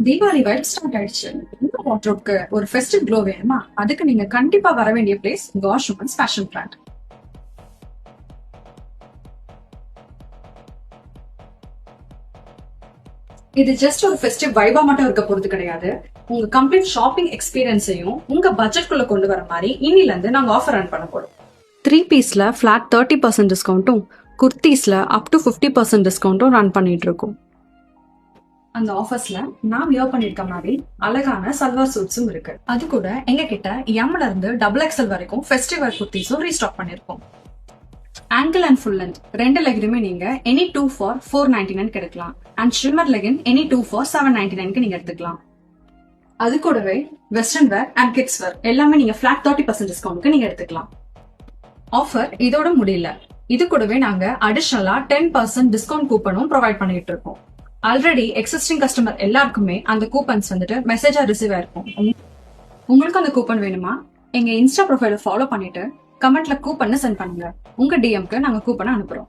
Deepavali vibe start ஆயிடுச்சு. உங்க வாட்ரோப்க்கு ஒரு ஃபெஸ்டிவ் க்ளோ வேணுமா? அதுக்கு நீங்க கண்டிப்பா வர வேண்டிய place Kaash women's fashion brand. இது ஜஸ்ட் ஒரு ஃபெஸ்டிவ் வைபா மட்டும் இருக்க போறது கிடையாது. உங்க கம்ப்ளீட் ஷாப்பிங் எக்ஸ்பீரியன்ஸையும் உங்க பட்ஜெட்குள்ள கொண்டு வர மாதிரி இன்னில இருந்து நாங்க ஆஃபர் ரன் பண்ண போறோம். 3 பீஸ்ல ஃபிளாட் 30% டிஸ்கவுண்ட்டும், குர்த்திஸ்ல அப் டு 50% டிஸ்கவுண்ட்டும் ரன் பண்ணிட்டு இருக்கோம். அந்த ஆஃபர்ஸ்ல நான் வியர் பண்ணிருக்க மாதிரி அழகான சல்வார் சூட்ஸும் இருக்கு. அது கூட எங்க கிட்ட எம்ல இருந்து XXL வரைக்கும் ஃபெஸ்டிவல் குர்த்திஸும் ரீஸ்டாக் பண்ணிருக்கோம். ஆங்கிள் அண்ட் ஃபுல் லென்த் ரெண்டு லெகினுமே நீங்க எனி 2 ஃபார் 499 எடுக்கலாம். And shimmer legging any 2 for 799 நீங்க எடுத்துக்கலாம். அது கூடவே வெஸ்டர்ன் வேர் அண்ட் கிட்ஸ் வேர் எல்லாமே நீங்க ஃபிளாட் 30% டிஸ்கவுண்ட்க்கு நீங்க எடுத்துக்கலாம். ஆஃபர் இதோட முடியல. இது கூடவே நாங்க அடிஷனலா 10% டிஸ்கவுண்ட் கூப்பனும் ப்ரொவைட் பண்ணிட்டு இருக்கோம். ஆல்ரெடி எக்ஸிஸ்டிங் கஸ்டமர் எல்லாருக்குமே அந்த கூப்பன்ஸ் வந்துட்டு மெசேஜா ரிசீவ் ஆயிருக்கும். உங்களுக்கு அந்த கூப்பன் வேணுமா? எங்க இன்ஸ்டா ப்ரொஃபைல ஃபாலோ பண்ணிட்டு கமெண்ட்ல கூப்பன் சென்ட் பண்ணுங்க. உங்க டிஎம்க்கு நாங்க கூப்பனை அனுப்புறோம்.